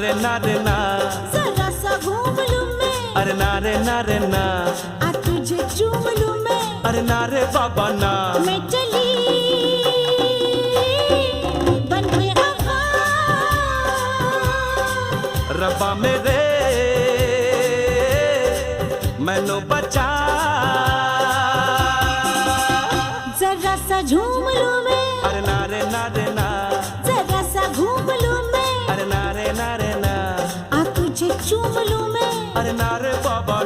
रे ना रे ना, जरा सा घूम लूं मैं, अरे ना रे ना रे ना, आ तुझे चूम लूं मैं, अरे ना रे बाबा ना। मैं चली बन के वफा, रब्बा मेरे मैनू बचा, जरा सा झूम लूं मैं, अरे ना रे ना रे ना, जरा सा घूम लूं मैं, अरे ना रे ना रे ना, आ तुझे चूम लूं मैं, अरे ना रे बाबा